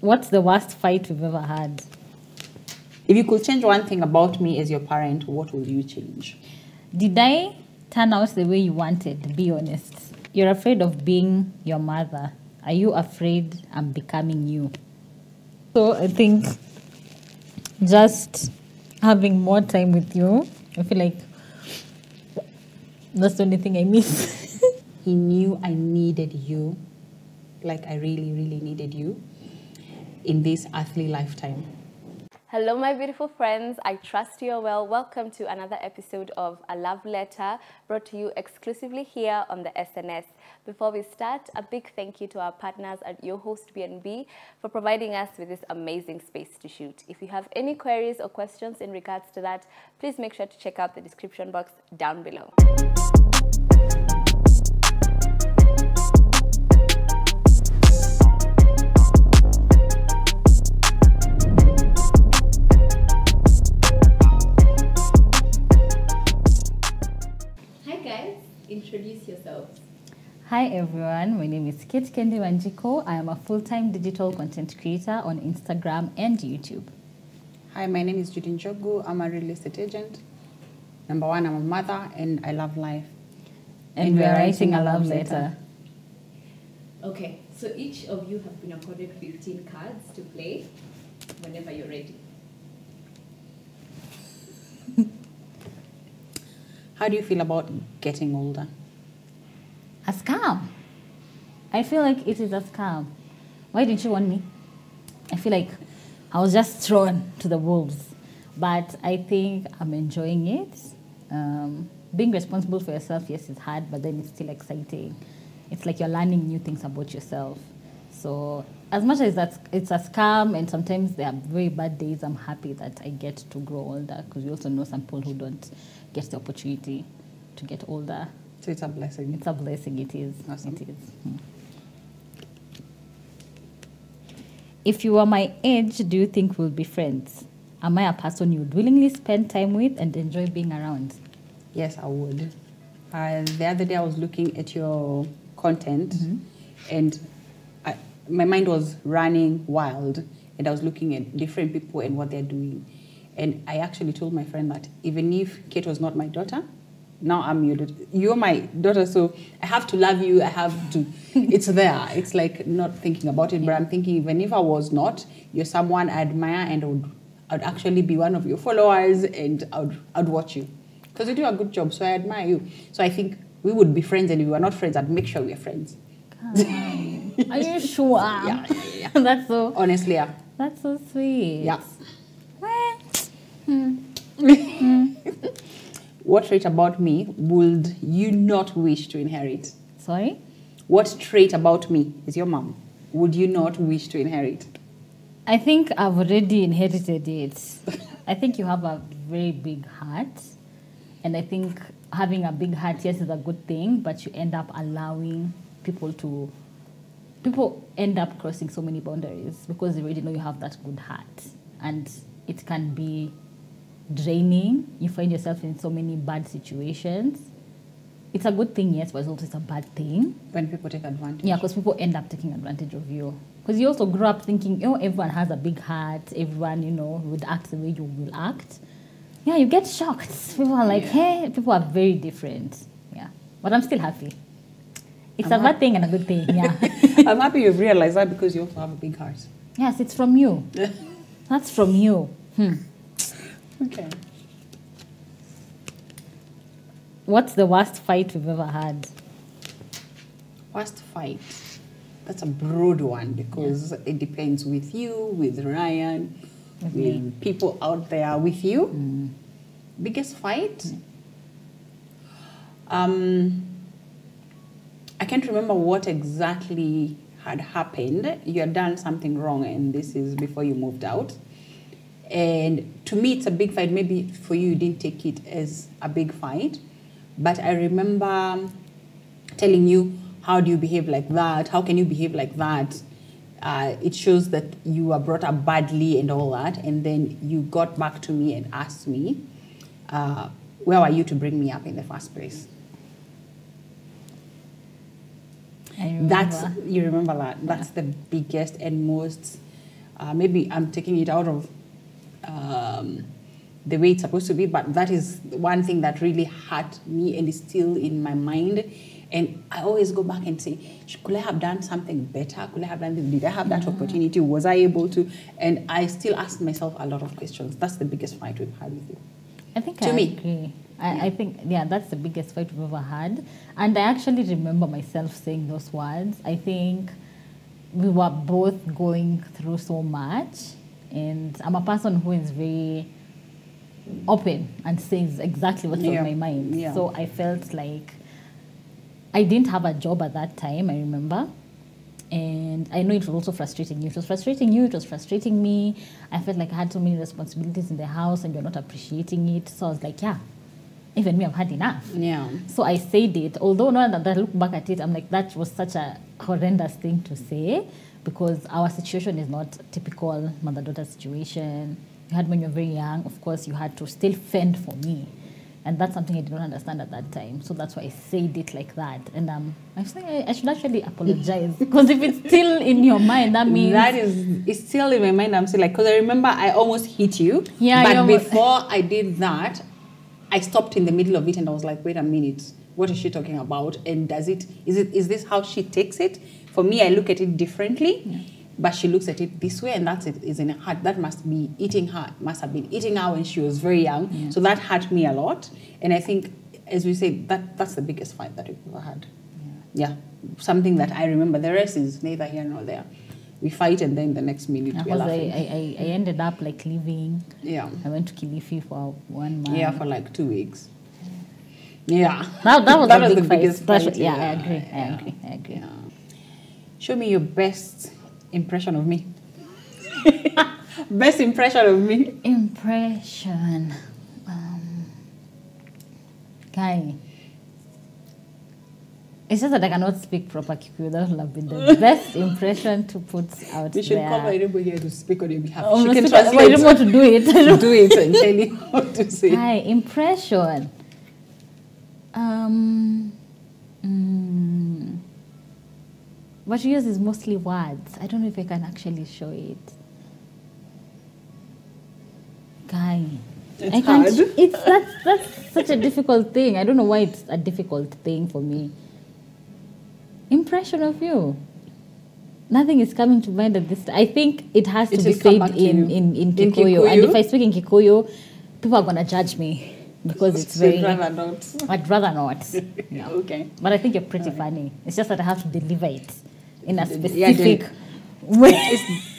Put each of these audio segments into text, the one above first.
What's the worst fight we've ever had? If you could change one thing about me as your parent, what would you change? Did I turn out the way you wanted? Be honest. You're afraid of being your mother. Are you afraid I'm becoming you? So I think just having more time with you, I feel like that's the only thing I miss. He knew I needed you, like I really, really needed you in this earthly lifetime. Hello, my beautiful friends. I trust you are well. Welcome to another episode of A Love Letter, brought to you exclusively here on the SNS. Before we start, a big thank you to our partners at Your Host BNB for providing us with this amazing space to shoot. If you have any queries or questions in regards to that, please make sure to check out the description box down below. Introduce yourselves. Hi everyone, my name is Kendy Njogu. I am a full-time digital content creator on Instagram and YouTube. Hi, my name is Judy Njogu. I'm a real estate agent. Number one, I'm a mother and I love life. And we are writing a love letter. Okay, so each of you have been accorded 15 cards to play whenever you're ready. How do you feel about getting older? A scam. I feel like it is a scam. Why didn't you want me? I feel like I was just thrown to the wolves. But I think I'm enjoying it. Being responsible for yourself, yes, it's hard, but then it's still exciting. It's like you're learning new things about yourself. So as much as it's a scam and sometimes there are very bad days, I'm happy that I get to grow older, because we also know some people who don't get the opportunity to get older. So it's a blessing. It's a blessing, it is. Awesome. It is. If you were my age, do you think we'll be friends? Am I a person you would willingly spend time with and enjoy being around? Yes, I would. The other day I was looking at your content and my mind was running wild, and I was looking at different people and what they're doing. And I actually told my friend that even if Kate was not my daughter, now I'm your daughter. You're my daughter, so I have to love you. I have to. It's there. It's like not thinking about it, but I'm thinking even if I was not, you're someone I admire, and I'd actually be one of your followers, and I'd watch you because you do a good job. So I admire you. So I think we would be friends, and if we were not friends, I'd make sure we're friends. Are you sure? Yeah. That's so. Honestly, yeah. That's so sweet. Yeah. What trait about me would you not wish to inherit? Sorry? What trait about me, as your mom, would you not wish to inherit? I think I've already inherited it. I think you have a very big heart. And I think having a big heart, yes, is a good thing, but you end up allowing people end up crossing so many boundaries because they already know you have that good heart. And it can be draining. You find yourself in so many bad situations. It's a good thing, yes, but also it's a bad thing. When people take advantage. Yeah, because people end up taking advantage of you. Because you also grow up thinking, everyone has a big heart. Everyone, would act the way you will act. Yeah, you get shocked. People are like, hey, people are very different. Yeah, but I'm still happy. It's a bad thing and a good thing, yeah. I'm happy you've realized that because you also have a big heart. Yes, it's from you. That's from you. Okay. What's the worst fight we've ever had? Worst fight? That's a broad one because it depends with you, with Ryan, with people out there with you. Biggest fight? I can't remember what exactly had happened. You had done something wrong, and this is before you moved out. And to me, it's a big fight. Maybe for you, you didn't take it as a big fight. But I remember telling you, how do you behave like that? How can you behave like that? It shows that you were brought up badly and all that. And then you got back to me and asked me, where were you to bring me up in the first place? I remember. You remember that? That's the biggest and most maybe I'm taking it out of the way it's supposed to be, but that is one thing that really hurt me and is still in my mind. And I always go back and say, could I have done something better? Could I have done this? Did I have that opportunity? Was I able to? And I still ask myself a lot of questions. That's the biggest fight we've had with you. I think I agree. I think, yeah, that's the biggest fight we've ever had. And I actually remember myself saying those words. I think we were both going through so much. And I'm a person who is very open and says exactly what's on my mind. Yeah. So I felt like I didn't have a job at that time, I remember. And I know it was also frustrating you. It was frustrating you, it was frustrating me. I felt like I had so many responsibilities in the house and you're not appreciating it. So I was like, yeah, even me, I've had enough. Yeah. So I said it, although now that I look back at it, I'm like, that was such a horrendous thing to say because our situation is not typical mother-daughter situation. You had when you were very young, of course, you had to still fend for me. And that's something I did not understand at that time. So that's why I said it like that. And I think I should actually apologize. Because if it's still in your mind, that means... It's still in my mind. I'm still like, because I remember I almost hit you. Yeah, but before I did that, I stopped in the middle of it and I was like, wait a minute. What is she talking about? And is this how she takes it? For me, I look at it differently. Yeah. But she looks at it this way, and that's it. Is in her heart. That must have been eating her when she was very young. Yeah. So that hurt me a lot. And I think, as we say, that's the biggest fight that we've ever had. Yeah, something that I remember. The rest is neither here nor there. We fight, and then the next minute we're laughing. I ended up like leaving. Yeah. I went to Kilifi for 1 month. Yeah, for like 2 weeks. Yeah. That was the biggest fight. Yeah, I agree. Yeah. Show me your best impression of me. Best impression of me. Impression. Guy. It's just that I cannot speak proper Kikuyu. That would have been the best impression to put out there. You should call my neighbor here to speak on your behalf. She can translate. I don't want to do it. Do it and tell you what to say. Guy, impression. What you use is mostly words. I don't know if I can actually show it. Guy. It's hard. That's such a difficult thing. I don't know why it's a difficult thing for me. Impression of you. Nothing is coming to mind at this time. I think it has to be said in Kikuyu. And if I speak in Kikuyu, people are going to judge me. Because it's very... I'd rather not. I'd rather not. No. Okay. But I think you're pretty funny. It's just that I have to deliver it in a specific way.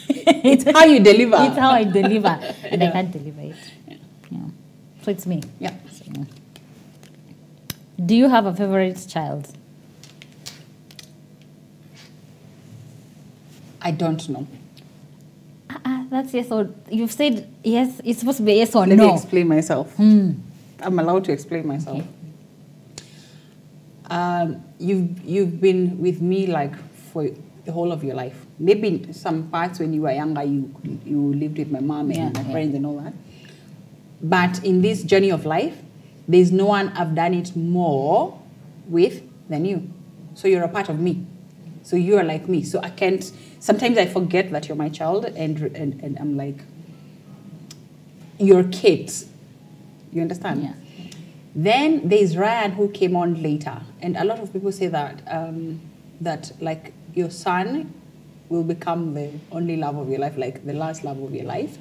It's how you deliver. It's how I deliver. And I can't deliver it. Yeah. So it's me. Yeah. So, yeah. Do you have a favorite child? I don't know. That's yes or... You've said yes. It's supposed to be yes or no. Let me explain myself. I'm allowed to explain myself. Okay. You've been with me like for the whole of your life. Maybe some parts when you were younger, you lived with my mom and my friends and all that. But in this journey of life, there's no one I've done it more with than you. So you're a part of me. So you are like me. So I can't... Sometimes I forget that you're my child and I'm like, your kids. You understand? Yeah. Then there's Ryan who came on later. And a lot of people say that, that like your son will become the only love of your life, like the last love of your life.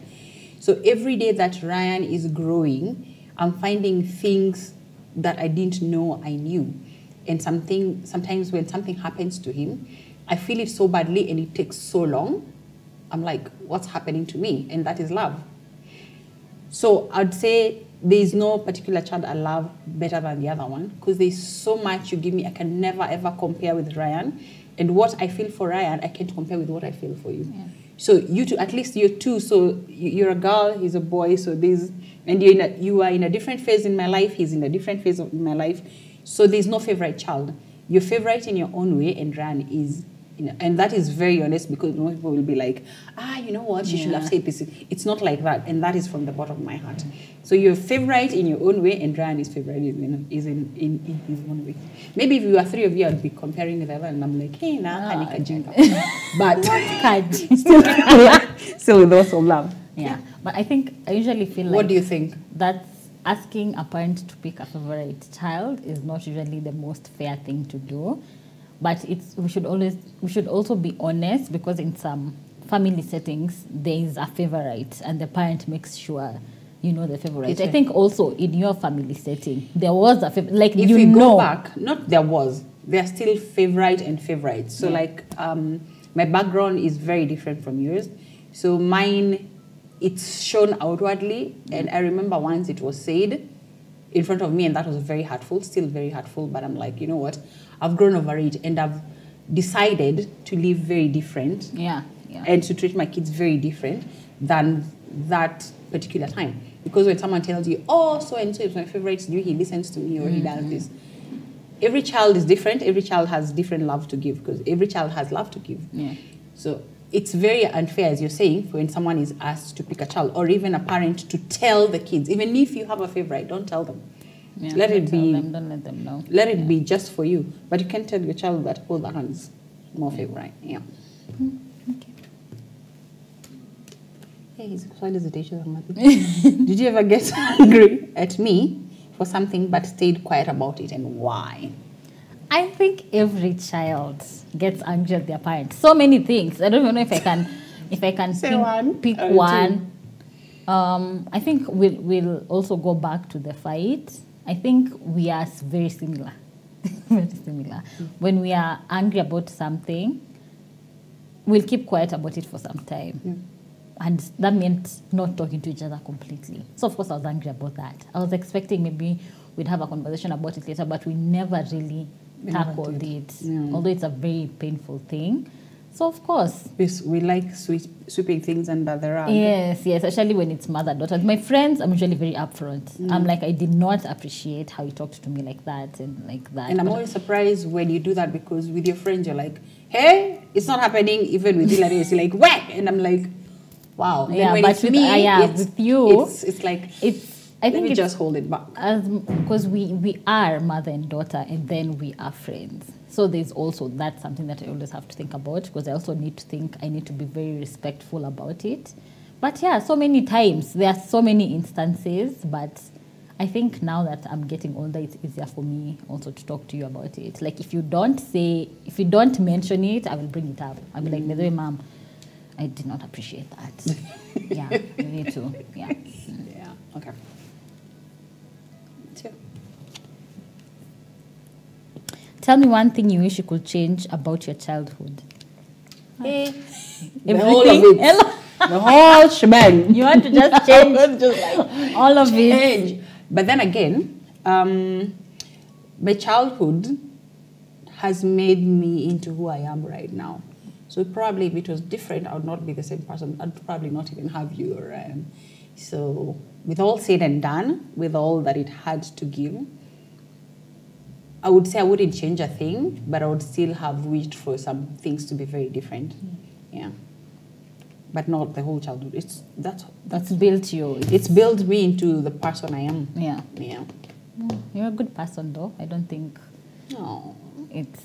So every day that Ryan is growing, I'm finding things that I didn't know I knew. And sometimes when something happens to him, I feel it so badly and it takes so long. I'm like, what's happening to me? And that is love. So I'd say there is no particular child I love better than the other one because there's so much you give me. I can never, ever compare with Ryan. And what I feel for Ryan, I can't compare with what I feel for you. Yeah. So you two, at least you're two. So you're a girl, he's a boy. So there's, and you are in a different phase in my life. He's in a different phase of my life. So there's no favorite child. You're favorite in your own way, and Ryan is, and that is very honest because most people will be like, you know what, she should have said this. It's not like that, and that is from the bottom of my heart. So you're favorite in your own way, and Ryan is favorite in his own way. Maybe if you were three of you, I'd be comparing with other, and I'm like, hey, nah, but Still with wholesome love. Yeah. But I think I usually feel like What do you think? that's asking a parent to pick a favorite child is not usually the most fair thing to do. But we should also be honest, because in some family settings there is a favorite and the parent makes sure you know the favorite. I think also in your family setting there was a favorite, like If you we know. go back, not there was, there are still favorite and favorites. So like my background is very different from yours. So mine, it's shown outwardly, and I remember once it was said in front of me, and that was very hurtful, still very hurtful, but I'm like, you know what, I've grown over it, and I've decided to live very different and to treat my kids very different than that particular time. Because when someone tells you, oh, so and so is my favorite, he listens to me or he does this. Every child is different. Every child has different love to give, because every child has love to give. Yeah. So it's very unfair, as you're saying, when someone is asked to pick a child, or even a parent to tell the kids, even if you have a favorite, don't tell them. Yeah, let it be. Don't let them know. Let it be just for you. But you can't tell your child that, oh, that one is more favorite. Yeah. Okay. Hey, he's Did you ever get angry at me for something but stayed quiet about it, and why? I think every child gets angry at their parents. So many things. I don't even know if I can pick one. I think we'll also go back to the fight. I think we are very similar. Very similar. When we are angry about something, we'll keep quiet about it for some time. And that meant not talking to each other completely. So, of course, I was angry about that. I was expecting maybe we'd have a conversation about it later, but we never really tackled it, although it's a very painful thing. So, of course. We like sweeping things under the rug. Yes, especially when it's mother-daughter. My friends, I'm usually very upfront. I'm like, I did not appreciate how you talked to me like that and like that. And I'm always surprised when you do that, because with your friends, you're like, hey, it's not happening. Even with Hilary, you're like, whack! And I'm like, wow. Yeah, when but with you, it's like, I think it's just hold it back. Because we are mother and daughter, and then we are friends. So there's also that's something that I always have to think about, because I also need to think I need to be very respectful about it. But yeah, so many times, there are so many instances, but I think now that I'm getting older, it's easier for me also to talk to you about it. Like if you don't mention it, I will bring it up. I'll be like, by the way, Mom, I did not appreciate that. Yeah, you need to. Yeah. Yeah. Okay. Sure. Tell me one thing you wish you could change about your childhood. Hey. The whole of it. The whole shebang. You want to just change all of it. But then again, my childhood has made me into who I am right now. So probably if it was different, I would not be the same person. I'd probably not even have you or I am. So with all said and done, with all that it had to give, I would say I wouldn't change a thing, but I would still have wished for some things to be very different. Yeah. But not the whole childhood. That's built you. It's built me into the person I am. Yeah. Yeah. You're a good person though. I don't think it's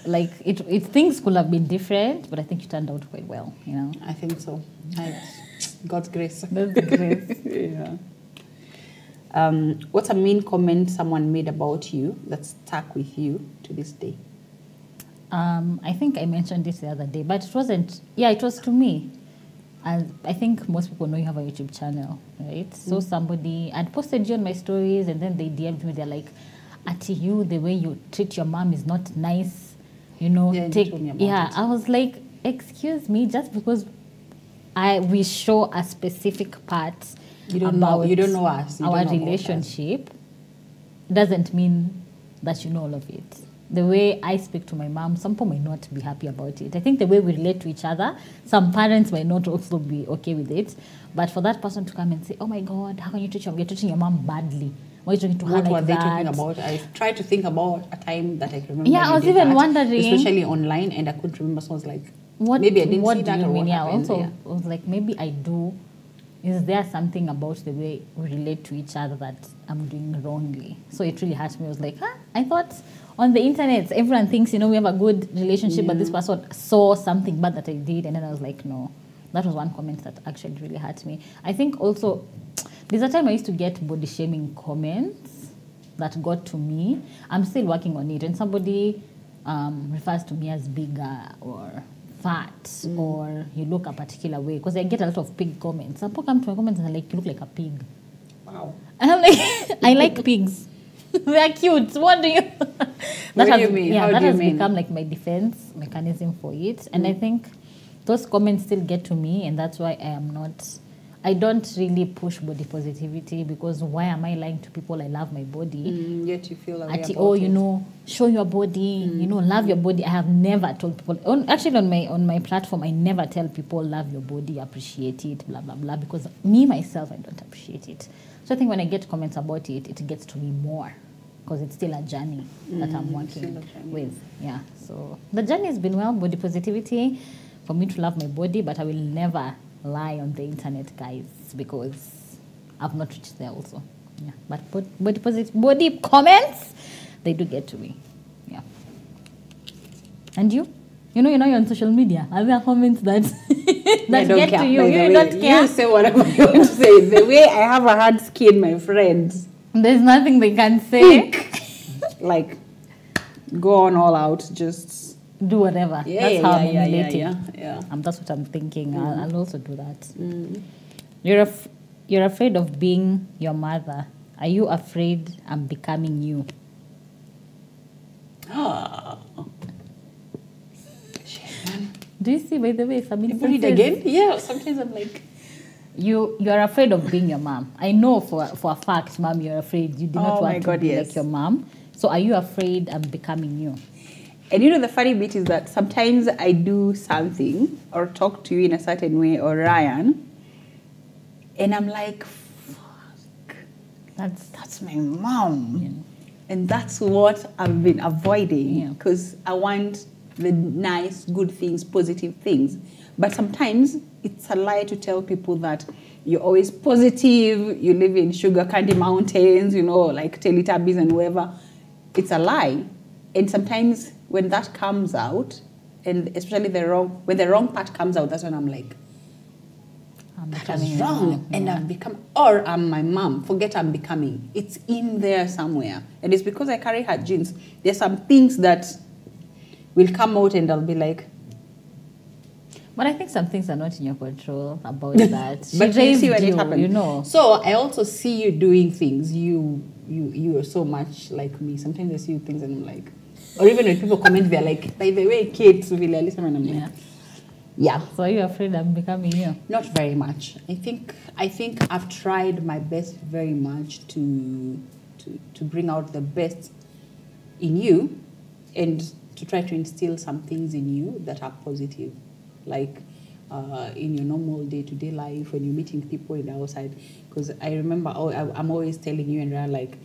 like it things could have been different, but I think you turned out quite well, you know. I think so. God's grace. God's grace. Yeah. What's a mean comment someone made about you that stuck with you to this day? I think I mentioned this the other day, but it wasn't. Yeah, it was to me. And I think most people know you have a YouTube channel, right? So somebody had posted you on my stories, and then they DM'd me. They're like, "Ati, you, the way you treat your mom is not nice, you know." Yeah, I was like, "Excuse me, just because we show a specific part you don't know us, our relationship, doesn't mean that you know all of it." The way I speak to my mom, some people might not be happy about it. I think the way we relate to each other, some parents might not also be okay with it. But for that person to come and say, "Oh my God, how can you treat you're treating your mom badly? Why are you talking to her like that?" What were they talking about? I tried to think about a time that I can remember. Yeah, I was even wondering. Especially online, and I couldn't remember. So I was like, maybe I didn't see that or what happened. Also, I was like, maybe I do. Is there something about the way we relate to each other that I'm doing wrongly? So it really hurt me. I was like, I thought on the internet, everyone thinks, we have a good relationship, but this person saw something bad that I did. And then I was like, no, That was one comment that actually really hurt me. I think also, there's a time I used to get body shaming comments that got to me. I'm still working on it. And somebody refers to me as bigger or fat or you look a particular way. Because I get a lot of pig comments. Some people come to my comments and they're like, you look like a pig. Wow. And I'm like, I like pigs. They're cute. What do you... What do you mean? Yeah, How that do you has mean? become like my defense mechanism for it. And I think those comments still get to me, and that's why I don't really push body positivity, because why am I lying to people I love my body? Yet you feel like You know, show your body, you know, love your body. I have never told people, on my platform, I never tell people love your body, appreciate it, blah, blah, blah, because me, myself, I don't appreciate it. So I think when I get comments about it, it gets to me more, because it's still a journey that I'm working with. Yeah, so the journey has been body positivity, for me to love my body, but I will never lie on the internet, guys, because I've not reached there also. Yeah, but body comments, they do get to me. Yeah. And you? You know, you're on social media. Are there comments that that get to you? You don't care. You say whatever you want to say. The way I have a hard skin, my friends. There's nothing they can say. Like, go on all out, just do whatever. That's how I'm emulating. Yeah. That's what I'm thinking. I'll also do that. You're afraid of being your mother. Are you afraid I'm becoming you? Do you see, by the way, some instances? Read again? Yeah, sometimes I'm like... You're afraid of being your mom. I know for a fact, mom, you're afraid. You do not want to be like your mom. So are you afraid I'm becoming you? And you know, the funny bit is that sometimes I do something or talk to you in a certain way, or Ryan, and I'm like, fuck, that's my mom. Yeah. And that's what I've been avoiding, because I want the nice, good things, positive things. But sometimes it's a lie to tell people that you're always positive, you live in sugar candy mountains, you know, like Teletubbies and whoever. It's a lie. And sometimes when that comes out, and especially when the wrong part comes out, that's when I'm like, that was wrong. And I've become, or I'm my mom. Forget I'm becoming. It's in there somewhere. And it's because I carry her genes. There's some things that will come out and I'll be like. But I think some things are not in your control about that. But you see when it happens. You know. So I also see you doing things. You are so much like me. Sometimes I see you things and I'm like, or even when people comment, they're like, by the way, kids, will I listen? And I'm like, yeah. So are you afraid I'm becoming you? Not very much. I think I've tried my best very much to bring out the best in you, and to try to instill some things in you that are positive, like in your normal day-to-day life when you're meeting people in the outside. Because I remember I'm always telling you, and I'm like,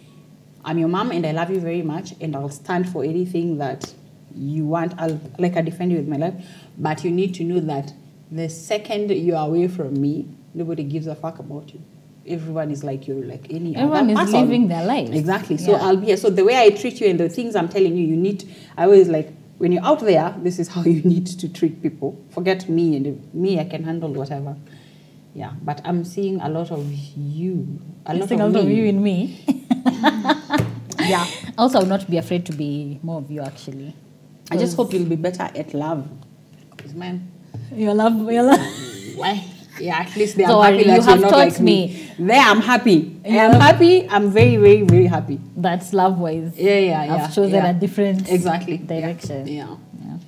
I'm your mom and I love you very much, and I'll stand for anything that you want. I defend you with my life. But you need to know that the second you're away from me, nobody gives a fuck about you. Everyone is like you're like any other person. Everyone is living their life. Exactly. So I'll be here. So the way I treat you and the things I'm telling you, I always like, when you're out there, this is how you need to treat people. Forget me, and me, I can handle whatever. Yeah, but I'm seeing a lot of you. A lot of you in me. Yeah. Also, I will not be afraid to be more of you, actually. I just hope you'll be better at love. Because, man. Your love. Why? Yeah, at least I'm so happy that you have not taught like me. There, I'm happy. I'm happy. I'm very, very, very happy. That's love-wise. Yeah. I've chosen a different direction. Yeah.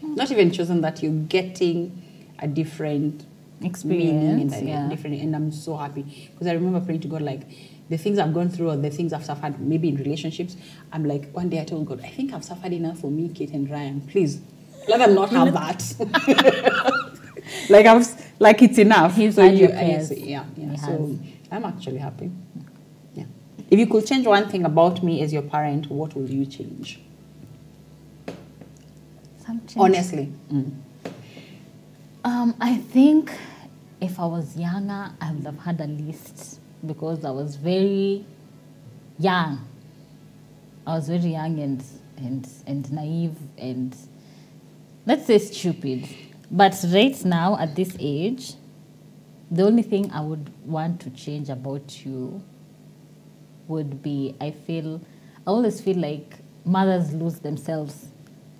Not even chosen that, you're getting a different experience. And I'm so happy. Because I remember praying to God, like, the things I've gone through or the things I've suffered, maybe in relationships, I'm like, one day I told God, I think I've suffered enough for me, Kate and Ryan. Please, let them not have that. Like it's enough. He's So I'm actually happy. Yeah. If you could change one thing about me as your parent, what will you change? Honestly. I think if I was younger, I would have had a list, because I was very young. I was very young and naive and, let's say, stupid. But right now, at this age, the only thing I would want to change about you would be, I always feel like mothers lose themselves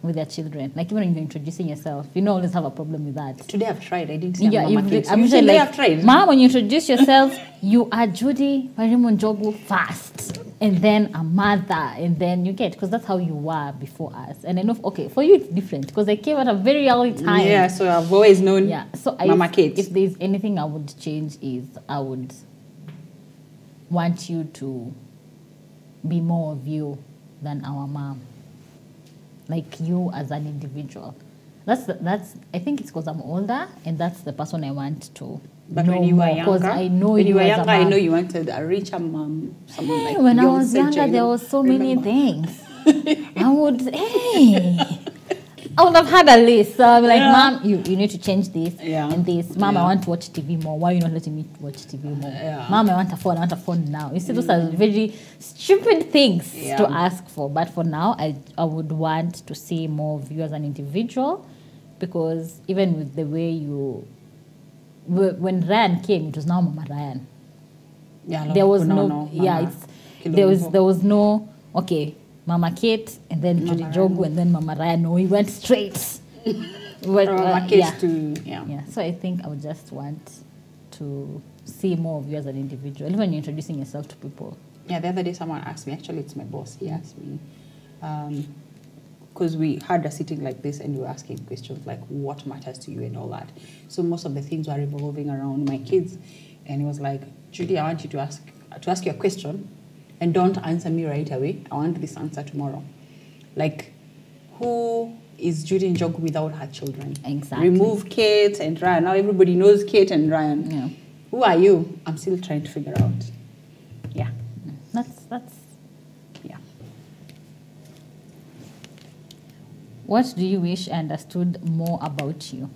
with their children. Like even when you're introducing yourself, you don't always have a problem with that. Today I've tried. I didn't say I'm Mama Kids. I'm usually like, I've tried. Mom, when you introduce yourself, you are Judy, Njogu first, and then a mother, and then you get, because that's how you were before us. And I know, okay, for you it's different, because I came at a very early time. Yeah, so I've always known so Mama Kids. If there's anything I would change is I would want you to be more of you than our mom. Like you as an individual. That's I think it's because I'm older and that's the person I want to but know when you were more, younger, I know when you were as a younger, I mom. know you wanted a richer mom, someone like when I Beyonce, was younger, China. there was so many things. I would have had a list. So I'd be like, Mom, you need to change this and this. Mom, I want to watch TV more. Why are you not letting me watch TV more? Mom, I want a phone now. You see, those are very stupid things to ask for. But for now, I would want to see more of you as an individual, because even with the way when Ryan came, it was now Mama Ryan. Yeah, there was there was no, okay, Mama Kate, and then Judy Njogu, and then Mama Ryan. No, we went straight. Mama Kate to, So I think I would just want to see more of you as an individual, even when you're introducing yourself to people. Yeah, the other day someone asked me, actually it's my boss, he asked me, because we had a sitting like this and we were asking questions like what matters to you and all that. So most of the things were revolving around my kids. And he was like, Judy, I want you to ask you a question and don't answer me right away. I want this answer tomorrow. Like, who is Judy Njogu without her children? Exactly. Remove Kate and Ryan. Now everybody knows Kate and Ryan. Yeah. Who are you? I'm still trying to figure out. Yeah. That's yeah. What do you wish I understood more about you?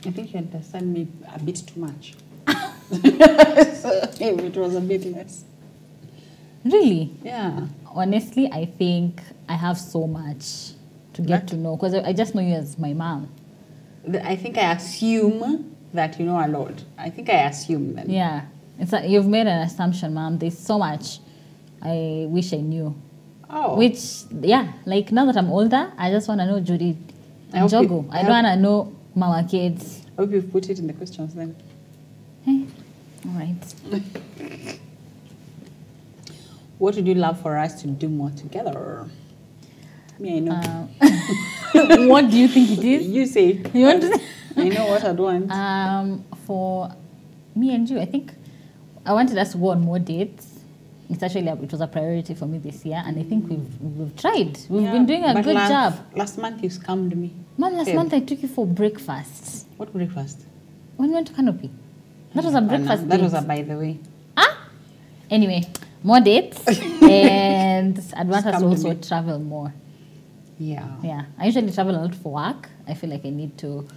I think you understand me a bit too much. So if it was a bit less. Really? Yeah. Honestly, I think I have so much to get to know, because I just know you as my mom. I think I assume that you know a lot. I think I assume that. Yeah. You've made an assumption, Mom. There's so much I wish I knew. Oh. Which, like now that I'm older, I just want to know Judy Njogu. I don't want to know Mama Kids. I hope you've put it in the questions then. Hey. All right. What would you love for us to do more together? Me, I know. What do you think it is? You say. You want to? I know what I'd want. For me and you, I think I wanted us to go on more dates. It's actually it was a priority for me this year, and I think we've tried. We've been doing a good job. Last month you scammed me. Mom, last month I took you for breakfast. What breakfast? When we went to Canopy. That was a breakfast That date. was a by the way. Anyway, more dates, and I'd want us to also travel more. Yeah. Yeah. I usually travel a lot for work. I feel like I need to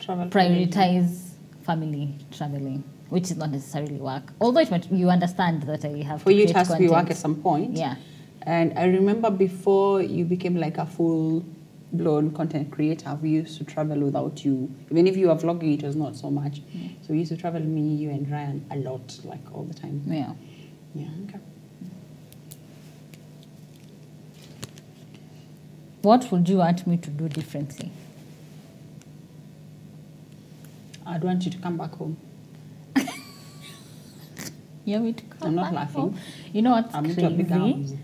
Travel prioritize family traveling, which is not necessarily work. Although you understand that I have for you, it create has to be content. work at some point. Yeah. And I remember before you became like a full-blown content creator, we used to travel without you. Even if you were vlogging, it was not so much. So we used to travel, me, you, and Ryan, a lot, like all the time. Yeah. Yeah, okay. What would you want me to do differently? I'd want you to come back home. You want me to come I'm not back laughing. home? You know what's I'm into a big house. crazy?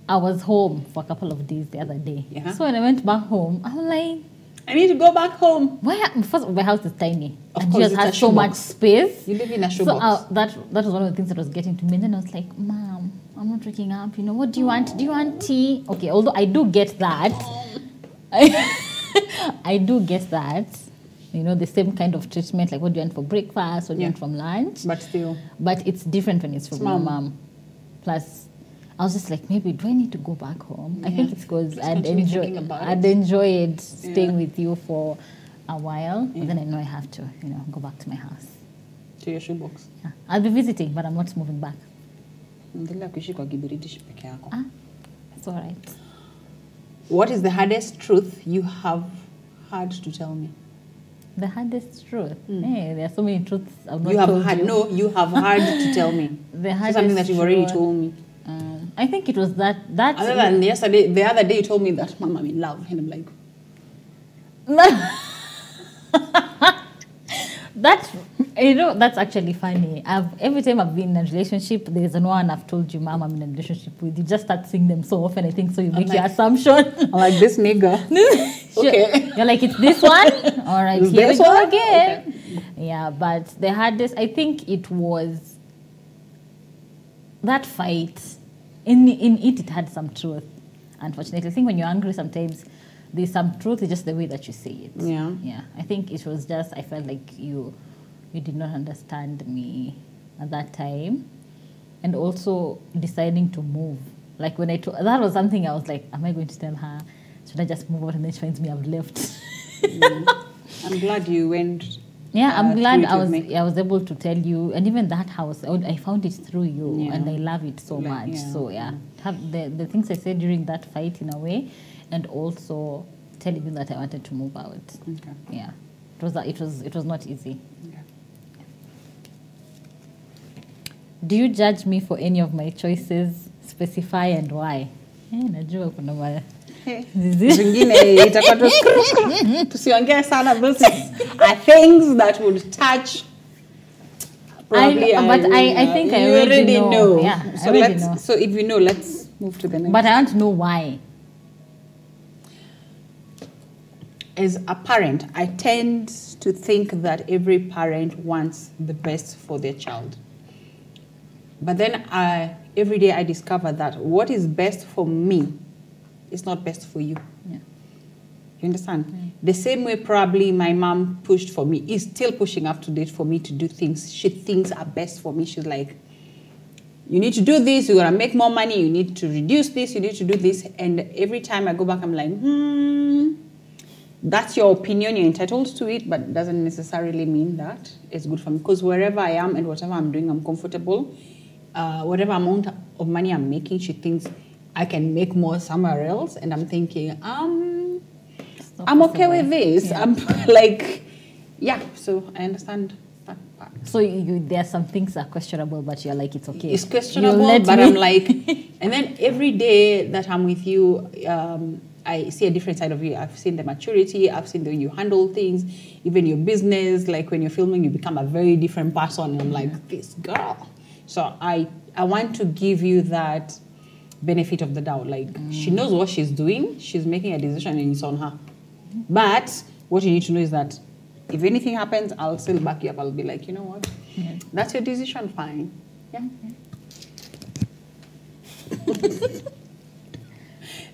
I was home for a couple of days the other day. Yeah. So when I went back home, I'm like, I need to go back home. first my house is tiny. Of and course, you it's had a so much shoebox. space. You live in a So shoebox. that was one of the things that was getting to me. And then I was like, Mom, I'm not waking up. You know, what do you want? Do you want tea? Okay, although I do get that. I do get that. You know, the same kind of treatment, like what do you want for breakfast, what do you want from lunch. But still. But it's different when it's from your mom. Plus, I was just like, maybe do I need to go back home? I think it's because I'd enjoyed staying with you for a while. But then I know I have to, go back to my house. To your shoebox. Yeah. I'll be visiting, but I'm not moving back. It's all right. What is the hardest truth you have had to tell me? The hardest truth. Hey, there are so many truths I've not You have told had you. no. You have had to tell me. The So hardest something that you've already truth. told me. I think it was that. Other than yesterday, the other day you told me that, Mom, I'm in love, and I'm like, That, that's actually funny. Every time I've been in a relationship, there's no one I've told you, Mom, I'm in a relationship with. You just start seeing them so often, I think, so you make your assumption. I'm like, this nigga. Okay. You're like, it's this one? All right, Is here we this go one? again. Okay. Yeah, but the hardest, I think it was that fight. In it had some truth, unfortunately. I think when you're angry, sometimes there's some truth, it's just the way that you say it. Yeah. Yeah. I think it was just, I felt like you did not understand me at that time. And also deciding to move. Like when that was something I was like, am I going to tell her? Should I just move out and then she finds me I've left? I'm glad you went. Yeah, I'm glad through it with me. I was able to tell you, and even that house, I found it through you, Yeah. and I love it so much. Yeah. So yeah, have the things I said during that fight in a way, and also telling you that I wanted to move out. Okay. Yeah, it was not easy. Okay. Do you judge me for any of my choices? Specify and why. Najua kuna mara. Zingine itakuwa tusiongee sana. Those are things that would touch. Probably, I think I already know. Yeah, So I already know. So if you know, let's move to the next. But I want to know why. As a parent, I tend to think that every parent wants the best for their child. But then every day I discover that what is best for me is not best for you. Yeah. You understand? The same way probably my mom pushed for me, is still pushing up to date for me to do things she thinks are best for me. She's like, you need to do this, you're going to make more money, you need to reduce this, you need to do this. And every time I go back, I'm like, that's your opinion, you're entitled to it, but it doesn't necessarily mean that it's good for me. Because wherever I am and whatever I'm doing, I'm comfortable. Whatever amount of money I'm making, she thinks I can make more somewhere else. And I'm thinking, I'm okay with this. Yeah. I'm like, yeah, so I understand that part. So there are some things that are questionable, but you're like, it's okay. It's questionable, let but me- I'm like, and then every day that I'm with you, I see a different side of you. I've seen the maturity, I've seen the way you handle things, even your business. Like when you're filming, you become a very different person. And I'm like, this girl. So I want to give you that benefit of the doubt. Like she knows what she's doing. She's making a decision and it's on her. But what you need to know is that if anything happens, I'll still back you up. I'll be like, you know what? That's your decision, fine. Yeah.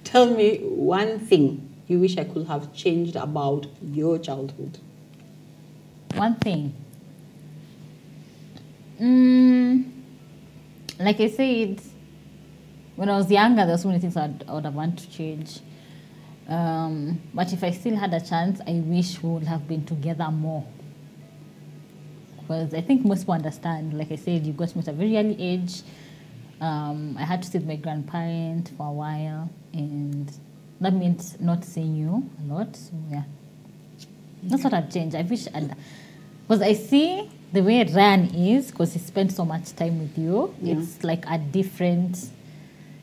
Tell me one thing you wish I could have changed about your childhood. One thing. Like I said, when I was younger, there were so many things I would have wanted to change. But if I still had a chance, I wish we would have been together more. Because I think most people understand, like I said, you got me at a very early age. I had to stay with my grandparent for a while, and that meant not seeing you a lot. So yeah, that's what I'd change. I wish because I see the way Ryan is, because he spent so much time with you. Yeah. It's like a different.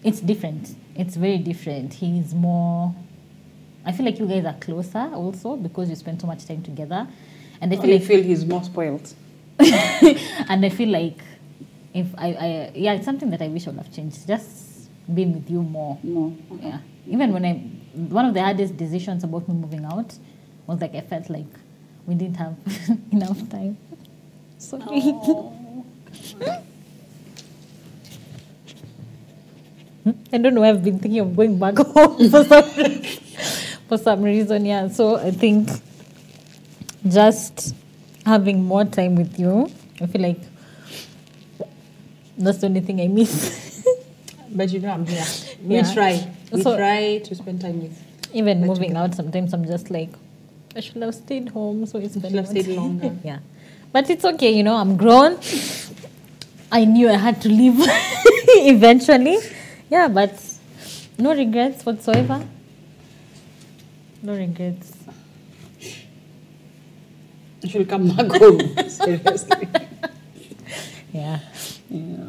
It's different. It's very different. He's more. I feel like you guys are closer also because you spend so much time together, and I feel like he's more spoiled. and I feel like if yeah, it's something that I wish I would have changed. Just being with you more. Yeah. Even when one of the hardest decisions about me moving out was like I felt like we didn't have enough time. Sorry. I don't know why I've been thinking of going back home for some reason. Yeah. So I think just having more time with you, I feel like that's the only thing I miss. But you know, I'm here. We Yeah. try. We So- try to spend time with. Even moving out, sometimes I'm just like, I should have stayed home, so it's should have stayed longer. Yeah. But it's okay, you know, I'm grown. I knew I had to leave eventually. Yeah, but no regrets whatsoever. No regrets. You should come back home. Seriously. Yeah. Yeah.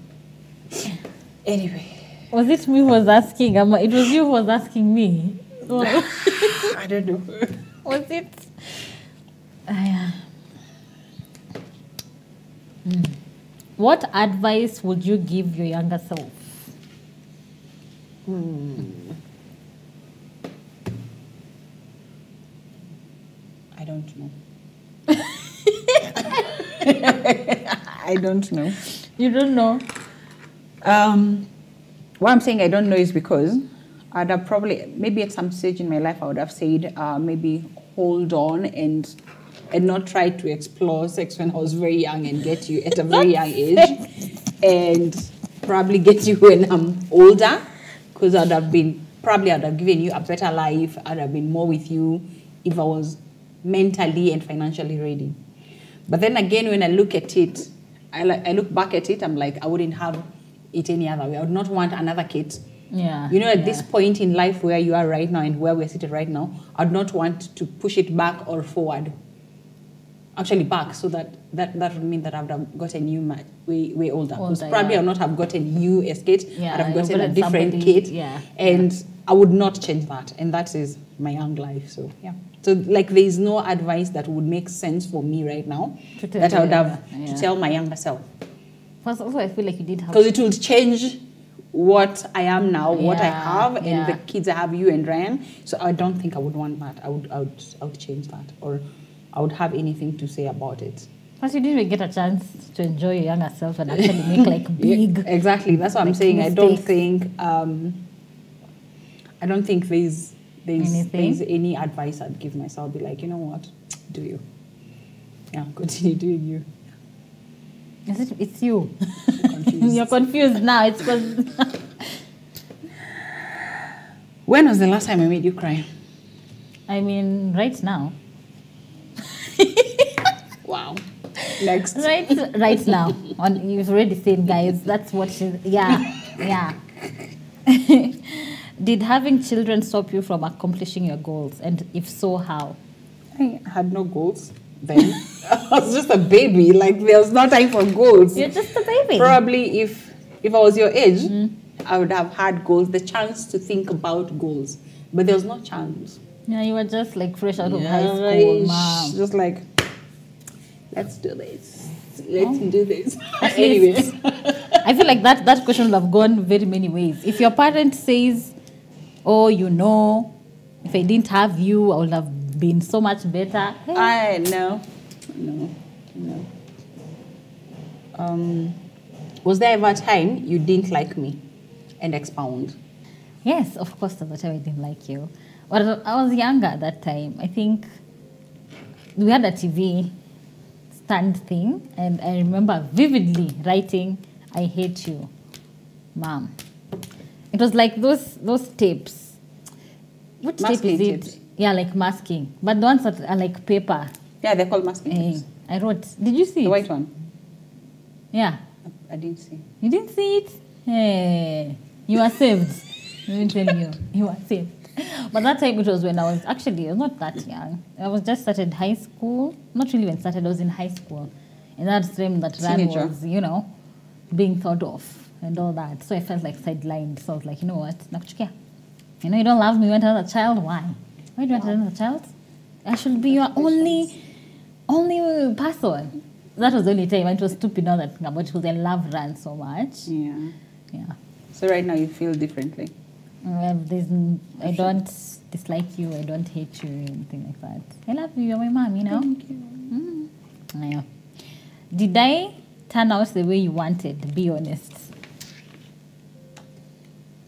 Anyway. Was it me who was asking? It was you who was asking me. I don't know. Was it? Yeah. What advice would you give your younger self? I don't know. I don't know. You don't know? Why I'm saying I don't know is because I'd have probably, maybe at some stage in my life, I would have said, maybe hold on and not try to explore sex when I was very young and get you at a very young age, and probably get you when I'm older, because I'd have given you a better life. I'd have been more with you if I was mentally and financially ready. But then again, when I look at it, I look back at it, I'm like, I wouldn't have it any other way. I would not want another kid. Yeah. You know, at this point in life where you are right now and where we're seated right now, I'd not want to push it back or forward. Actually back, so that would mean that I would have gotten you way older. Because probably I would not have gotten you as kid. Yeah, I'd have gotten a different kid. Yeah. And I would not change that. And that is my young life. So yeah. So like there is no advice that would make sense for me right now that I would have to tell my younger self. Plus also I feel like you did have, because it will change what I am now, what I have, and the kids I have, you and Ryan. So I don't think I would want that. I would change that, or I would have anything to say about it. Plus you didn't even get a chance to enjoy your younger self and actually make like big. Yeah, exactly. That's what I'm saying. Mistakes. I don't think there's Anything? any advice I'd give myself. Be like, you know what, do you? Yeah, continue doing you. It's you. Confused. You're confused now. It's because. When was the last time I made you cry? I mean, right now. Wow. Next. Right now. You've already seen, guys. That's what she's. Yeah. Did having children stop you from accomplishing your goals? And if so, how? I had no goals then. I was just a baby. Like, there was no time for goals. You're just a baby. Probably if I was your age, I would have had goals, the chance to think about goals. But there was no chance. Yeah, you were just like fresh out of high school, mom. Just like, let's do this. Let's do this. Anyways. I feel like that question will have gone very many ways. If your parent says, oh, you know, if I didn't have you, I would have been so much better. Hey. No. Was there ever a time you didn't like me? And expound. Yes, of course, there was a time I didn't like you. But I was younger at that time. I think we had a TV stand thing, and I remember vividly writing, I hate you, Mom. It was like those tapes. What tape is it? Tapes. Yeah, like masking. But the ones that are like paper. Yeah, they're called masking tapes. I wrote. Did you see The it? white one. Yeah. I didn't see. You didn't see it? Hey, you are saved. Let me tell you, you are saved. But that time it was when I was not that young. I was just started high school. Not really when started, I was in high school. And that's the time that Ryan was, being thought of and all that. So I felt like sidelined. So I was like, you know what? Nakuchukia. You know, you don't love me. You want another child? Why? Why do you want another child? I should be your only person. That was the only time. It was stupid now that thinking about it because I love Ryan so much. Yeah. Yeah. So right now you feel differently? I don't dislike you. I don't hate you. Anything like that. I love you. You're my mom, you know? Thank you. Yeah. Did I turn out the way you wanted? Be honest.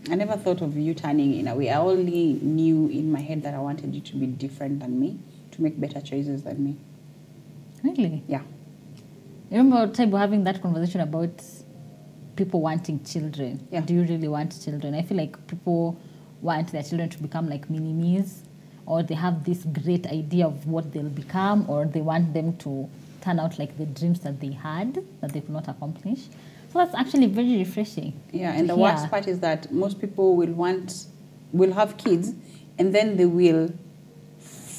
I never thought of you turning in a way. I only knew in my head that I wanted you to be different than me, to make better choices than me. Really? Yeah. You remember time we were having that conversation about people wanting children? Yeah. Do you really want children? I feel like people want their children to become like mini-me's, or they have this great idea of what they'll become, or they want them to turn out like the dreams that they had that they could not accomplish. So that's actually very refreshing. Yeah, and the worst part is that most people will have kids, and then they will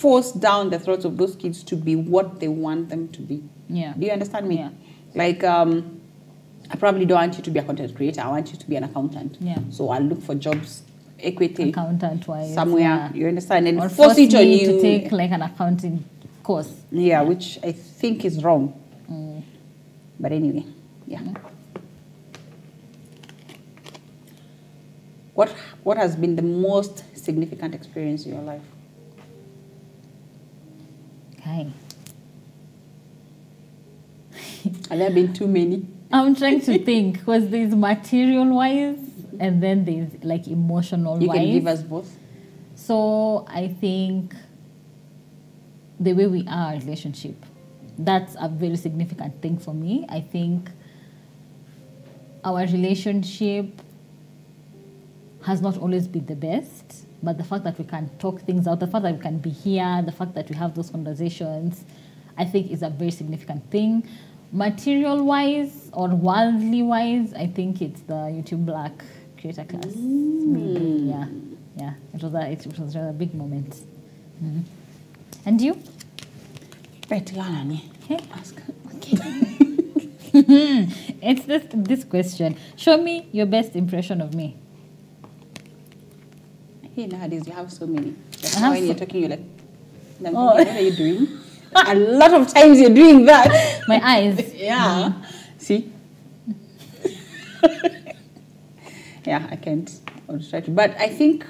force down the throats of those kids to be what they want them to be. Yeah. Do you understand me? Yeah. Like, I probably don't want you to be a content creator. I want you to be an accountant. Yeah. So I'll look for jobs, equity, Accountant-wise. somewhere. Yeah. You understand? And Or force it on me you. to take like an accounting course. Yeah, which I think is wrong. Mm. But anyway, yeah. What has been the most significant experience in your life? Okay. Have there been too many? I'm trying to think because there's material-wise and then there's like emotional-wise. You can give us both. So I think the way we are a relationship, that's a very significant thing for me. I think our relationship has not always been the best, but the fact that we can talk things out, the fact that we can be here, the fact that we have those conversations, I think is a very significant thing. Material-wise or worldly-wise, I think it's the YouTube Black Creator Class. Maybe, yeah. Yeah, it was a big moment. Mm-hmm. And you? Right, Hey. ask. Okay. It's this question. Show me your best impression of me. Hey, nowadays you have so many. Like I have when you're so- talking, you're like, I'm thinking, what are you doing? A lot of times you're doing that. My eyes. Yeah. See? Yeah, I can't. I'll try to. But I think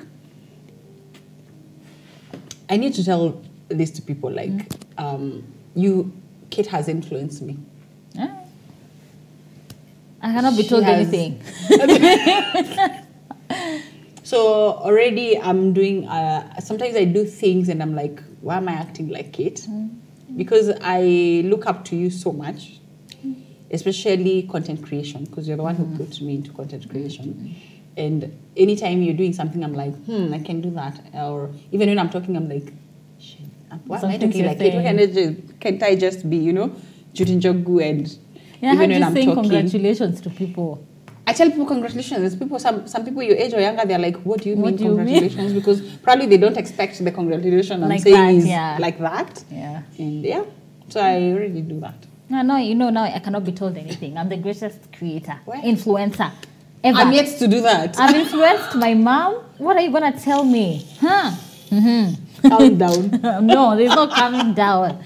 I need to tell this to people. Like, Kate has influenced me. Ah. I cannot be She told has- anything. So already I'm doing, sometimes I do things and I'm like, why am I acting like Kate? Because I look up to you so much, especially content creation, because you're the one who put me into content creation. And anytime you're doing something, I'm like, I can do that. Or even when I'm talking, I'm like, shit, why am I Something talking you're like Kate? Why can't I just be, Judy Njogu and Yeah, even how do when you I'm say talking. congratulations to people? I tell people congratulations. There's people, some people your age or younger, they're like, what do you What mean do you mean? congratulations? Because probably they don't expect the congratulations I'm Like saying that, is yeah. like that. Yeah. And yeah, so I already do that. No, now I cannot be told anything. I'm the greatest creator, What? influencer ever. I'm yet to do that. I've influenced my mom. What are you going to tell me? Huh? Calm down. No, there's no calming down.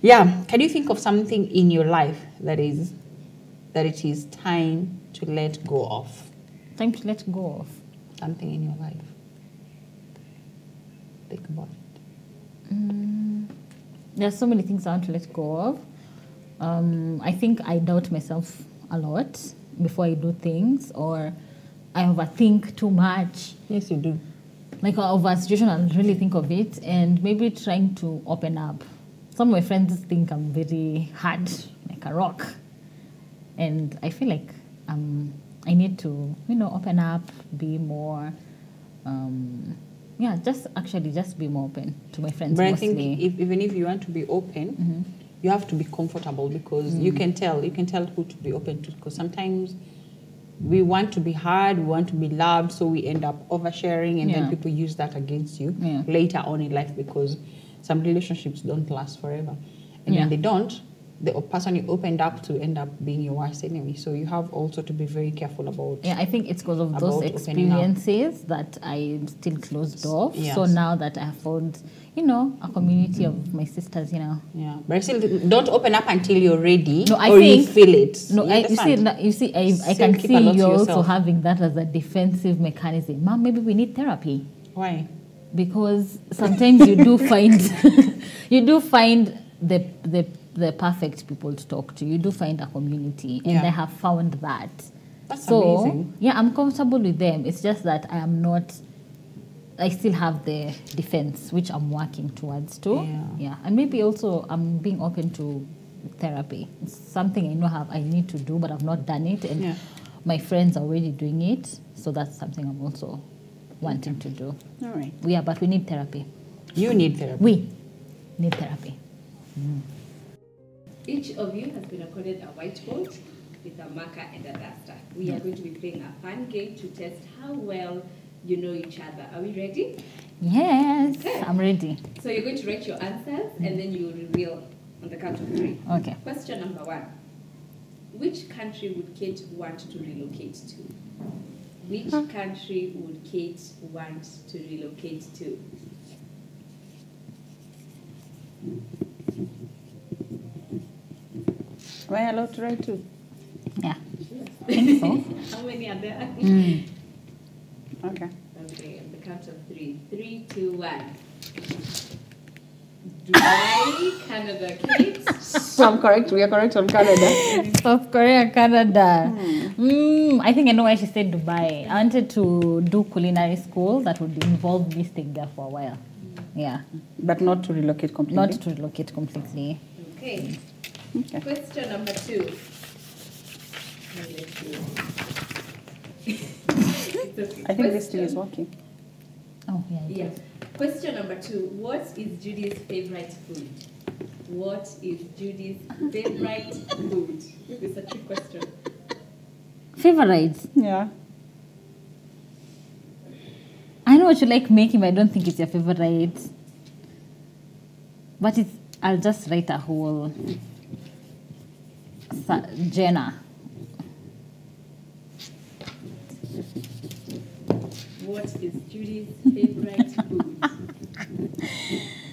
Yeah. Can you think of something in your life that it is time to let go of? Time to let go of. Something in your life. Think about it. There's so many things I want to let go of. I think I doubt myself a lot before I do things, or I overthink too much. Yes, you do. Like over a situation, I'll really think of it, and maybe trying to open up. Some of my friends think I'm very hard, like a rock, and I feel like I need to, open up, be more. Just be more open to my friends. But mostly. I think even if you want to be open, you have to be comfortable, because you can tell who to be open to, because sometimes we want to be hard, we want to be loved, so we end up oversharing, and then people use that against you later on in life, because some relationships don't last forever. And when they don't, the person you opened up to end up being your worst enemy. So you have also to be very careful about. Yeah, I think it's because of those about opening up. experiences that I'm still closed off. Yes. So now that I have found, a community of my sisters, Yeah, but still, don't open up until you're ready, No, I or think- you feel it. No, I Still can keep see a lot to you also yourself. having that as a defensive mechanism. Mom, maybe we need therapy. Why? Because sometimes you do find the perfect people to talk to. You do find a community, and I have found that. That's so, amazing. yeah, I'm comfortable with them. It's just that I still have the defense, which I'm working towards too. Yeah. And maybe also I'm being open to therapy. It's something I know I need to do, but I've not done it. And my friends are already doing it. So that's something I'm also wanting to do. All right. But we need therapy. You need therapy. We need therapy. Each of you has been accorded a whiteboard with a marker and a duster. We are going to be playing a fun game to test how well you know each other. Are we ready? Yes, Okay. I'm ready. So you're going to write your answers and then you reveal on the count of 3. Okay. Question number 1. Which country would Kate want to relocate to? Which country would Kate want to relocate to? Am I allowed to write too? Yeah. I think so. How many are there? Okay. Okay, on the count of 3. 3, 2, 1. Dubai, Canada, Kate. So I'm correct. We are correct on Canada. South Korea, Canada. I think I know why she said Dubai. I wanted to do culinary school that would involve me staying there for a while. Yeah, But not to relocate completely. not to relocate completely. Okay. Okay. Question number 2. I think this still is working. Oh, yeah. Yeah. Question number 2. What is Judy's favorite food? What is Judy's favorite food? This is a trick question. Favorites. Yeah. I know what you like making, but I don't think it's your favorite. But I'll just write a whole genre. What is Judy's favorite food?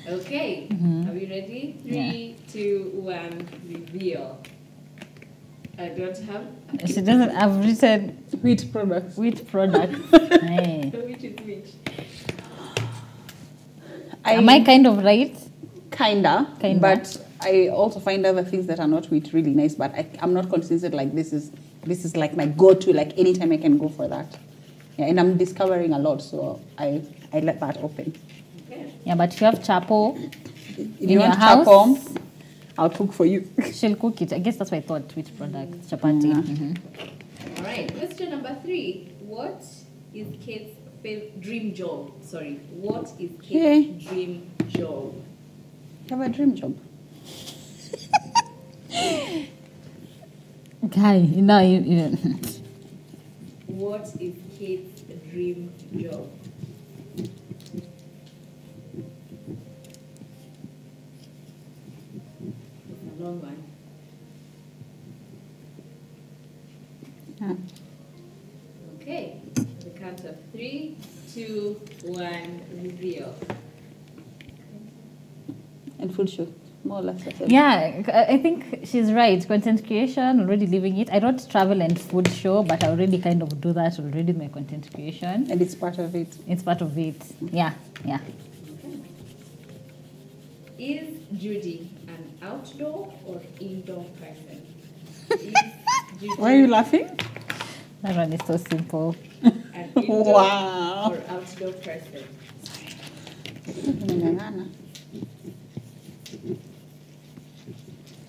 Okay. Are we ready? 3, 2, 1, reveal. I don't have. She doesn't have written Wheat products. wheat products. Hey. Which is which? Am I kind of right? Kinda. Kinda. But I also find other things that are not wheat really nice. But I'm not considered like this is like my go-to. Like anytime I can go for that. Yeah, and I'm discovering a lot, so I let that open. Okay. Yeah, but if you have chapo If in you your want house, chapom, I'll cook for you. she'll cook it. I guess that's why I thought wheat products, chapati. Yeah. All right. Question number 3. What is Kate's dream job? Sorry. What is Kate's dream job? You have a dream job. Guy, you What is Kate's dream job? It's a long one. Yeah. Okay. The count of 3, 2, 1, reveal. And food show. More or less. Yeah, I think she's right. Content creation, already living it. I wrote travel and food show, but I already kind of do that already in my content creation. And it's part of it. It's part of it. Yeah, yeah. Is Judy an outdoor or indoor person? Is Judy Why are you laughing? That one is so simple. an indoor Wow. or outdoor person?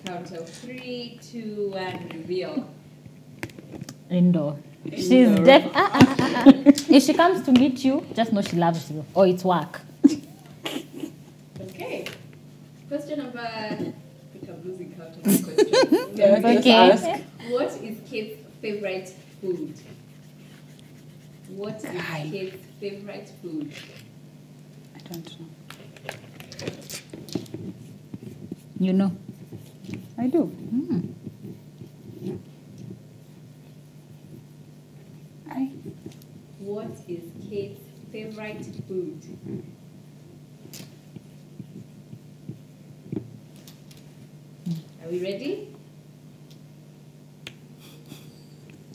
Count of 3, 2, 1, reveal. Indoor. She's Indoor. If she comes to meet you, just know she loves you. Or it's work. Okay. Question number. I think I'm losing count of the questions. Yeah, just Okay. ask. What is Kate's favorite food? What is Guy. Kate's favorite food? I don't know. You know. I do. What is Kate's favorite food? Are we ready?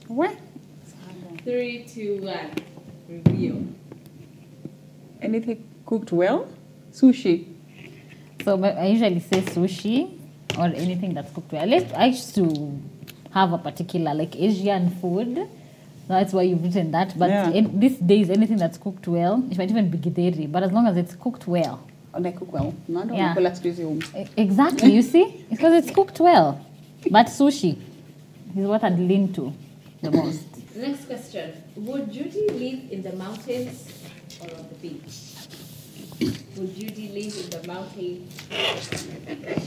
What? 3, 2, 1. Reveal. Anything cooked well? Sushi. So I usually say sushi or anything that's cooked well. I used to have a particular like Asian food. That's why you've written that. But Yeah. these days, anything that's cooked well, it might even be githeri, but as long as it's cooked well. And I cook well. No, I don't Yeah. call that squeeze home. Exactly, you see? It's because it's cooked well. But sushi is what I'd lean to the most. Next question. Would Judy live in the mountains or on the beach? Would Judy live in the mountains or on the beach?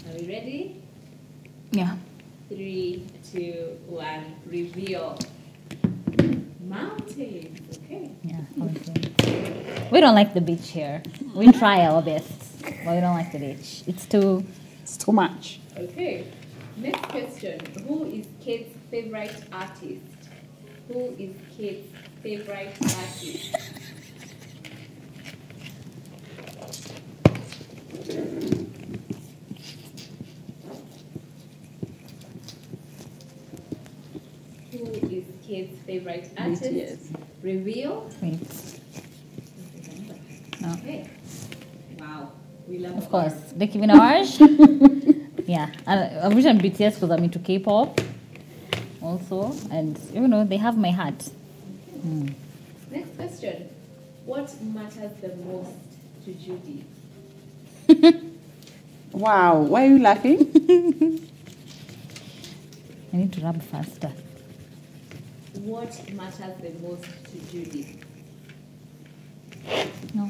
Are we ready? Yeah. 3, 2, 1, reveal. Mountains. Okay. Yeah, mountains. We don't like the beach here. We try our best, but we don't like the beach. It's too much. Okay. Next question. Who is Kate's favorite artist? Who is Kate's favorite artist? Who is Kate's favorite artist? BTS. Reveal. Wait. No. Okay. Wow. We love Of course, Nicki Minaj. Yeah, I've written BTS because I'm into K-pop also, and you know they have my heart. Next question. What matters the most to Judy? Wow, why are you laughing? I need to rub faster. What matters the most to Judy? No.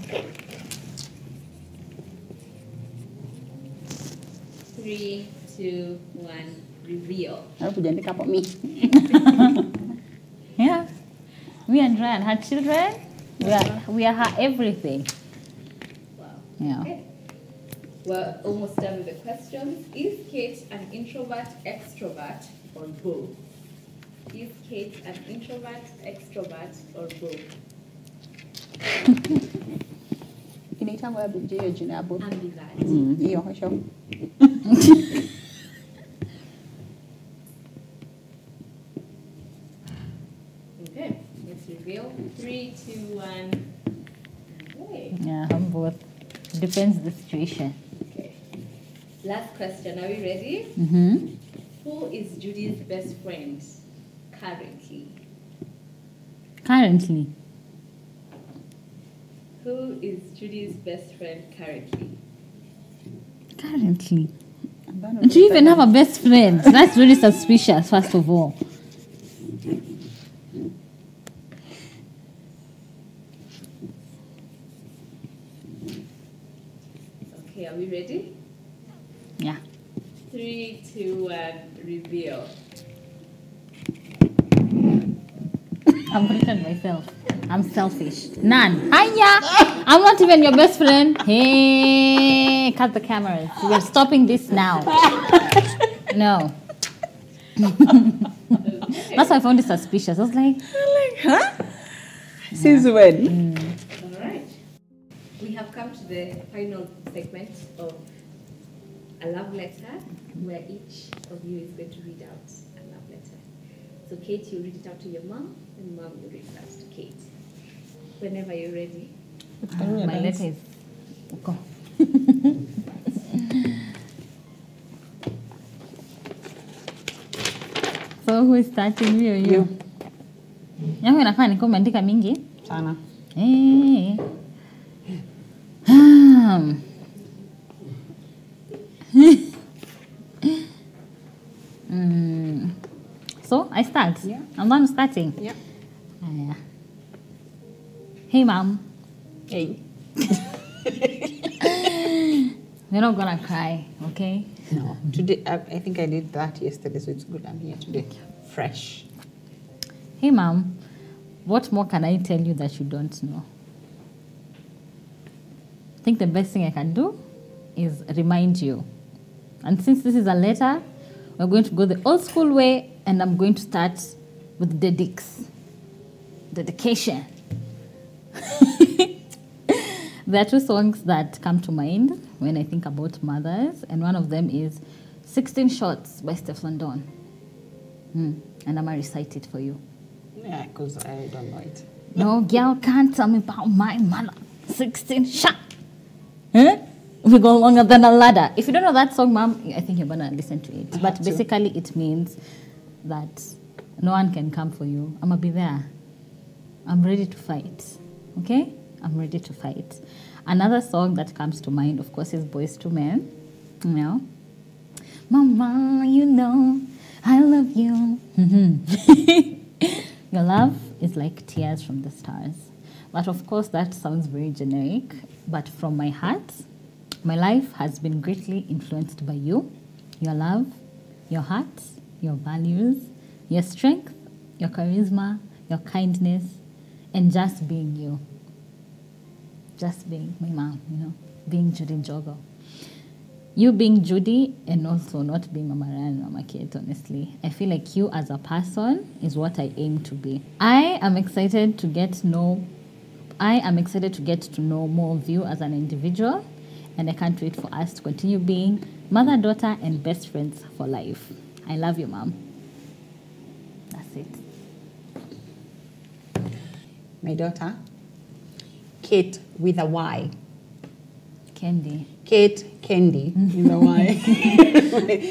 3, 2, 1. Reveal. Hujaandika hapo me. Yeah, me and Ryan, her children, we are her everything. Wow. Yeah. Okay. We're almost done with the questions. Is Kate an introvert, extrovert, or both? Is Kate an introvert, extrovert, or both? Inaitangwa ya hiyo jina hapo. Ambivert. Hiyo hosho. Okay, let's reveal. 3, 2, 1. Okay. Yeah, I'm both. Depends the situation. Okay. Last question. Are we ready? Mm-hmm. Who is Judy's best friend currently? Currently, Who is Judy's best friend currently? do you even have a best friend? That's really suspicious, first of all. Okay, are we ready? Yeah. 3, 2, 1, reveal. I've written myself. I'm selfish. None. Hiya! I'm not even your best friend. Hey, cut the cameras. We're stopping this now. No. That's why I found it suspicious. I was like, Huh? Since when? All right. We have come to the final segment of a love letter, where each of you is going to read out a love letter. So Kate, you read it out to your mom, and mom will read it out to Kate. Whenever you're ready. my letter is. Go. So who is starting, me or you? Yangu inafaa nikuwa umeandika mingi. Sana. Eh. So I start. Yeah. I'm done starting. Yeah. Hey, mom. Hey. We're not gonna cry, okay? No. Today, I think I did that yesterday, so it's good I'm here today. Fresh. Hey, mom. What more can I tell you that you don't know? I think the best thing I can do is remind you. And since this is a letter, we're going to go the old school way, and I'm going to start with dedication. There are two songs that come to mind when I think about mothers, and one of them is 16 Shots by Stefan Don. And I'm going to recite it for you. Yeah, because I don't know it. No girl can't tell me about my mother. 16 shots. Huh? We go longer than a ladder. If you don't know that song, mom, I think you're going to listen to it. But basically it means that no one can come for you. I'm going to be there. I'm ready to fight. Okay? I'm ready to fight. Another song that comes to mind, of course, is Boys to Men. You know? Mama, you know, I love you. Your love is like tears from the stars. But of course, that sounds very generic. But from my heart, my life has been greatly influenced by you, your love, your heart, your values, your strength, your charisma, your kindness, and just being you. Just being my mom, you know, being Judy Njogu. You being Judy and also not being Mama Ryan or Mama Kate, honestly. I feel like you as a person is what I aim to be. I am excited to get to know more of you as an individual, and I can't wait for us to continue being mother, daughter, and best friends for life. I love you, Mom. That's it. My daughter, Kate with a Y. Kendy. Kate Kendy in the Y.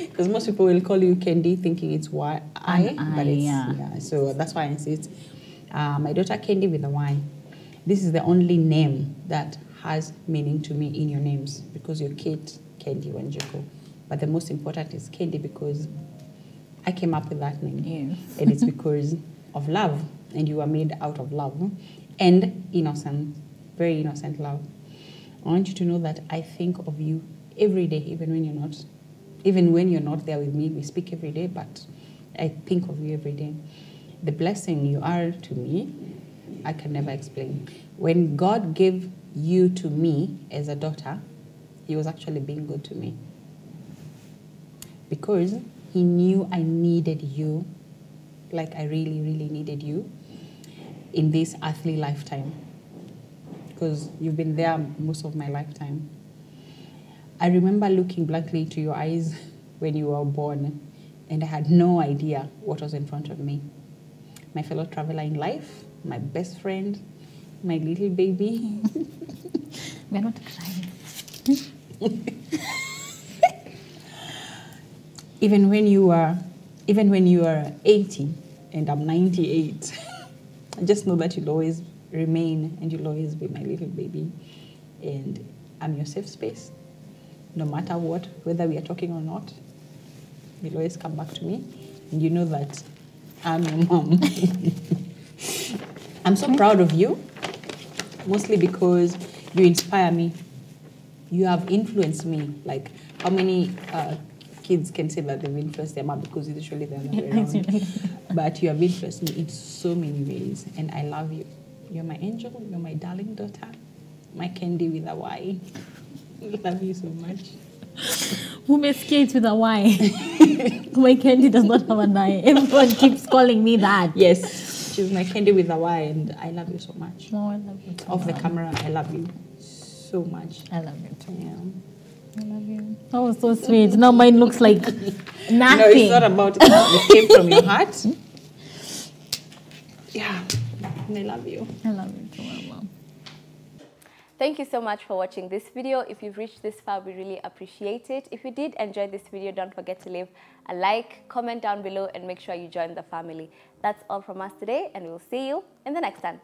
Because most people will call you Kendy thinking it's Y, but it's, yeah. So that's why I insist. My daughter Kendy with a Y. This is the only name that has meaning to me in your names, because you're Kate, Kendy, Njogu. But the most important is Kendy because I came up with that name. Yes. And it's because of love, and you are made out of love and innocent, very innocent love. I want you to know that I think of you every day, even when you're not there with me. We speak every day, but I think of you every day. The blessing you are to me, I can never explain. When God gave you to me as a daughter, he was actually being good to me. Because he knew I needed you, like I really, really needed you in this earthly lifetime. Because you've been there most of my lifetime. I remember looking blankly into your eyes when you were born, and I had no idea what was in front of me. My fellow traveler in life, my best friend, my little baby. We're not crying. Even when you are 80 and I'm 98, I just know that you'll always remain and you'll always be my little baby. And I'm your safe space. No matter what, whether we are talking or not, you'll always come back to me. And you know that I'm your mom. I'm so proud of you, mostly because you inspire me. You have influenced me. Like, how many kids can say that they've influenced their mom, because usually they're not around. But you have influenced me in so many ways, and I love you. You're my angel, you're my darling daughter, my Kendy with a Y. I love you so much. Who makes Kate with a Y? My Kendy does not have an I. Everyone keeps calling me that. Yes, she's my Kendy with a Y, and I love you so much. No, I love you too. Off the camera, I love you so much. I love you too. Yeah. I love you. That was so sweet. Now mine looks like nothing. No, it's not about it came from your heart. Yeah, and I love you. I love you too, my mom. Thank you so much for watching this video. If you've reached this far, we really appreciate it. If you did enjoy this video, don't forget to leave a like, comment down below, and make sure you join the family. That's all from us today, and we'll see you in the next one.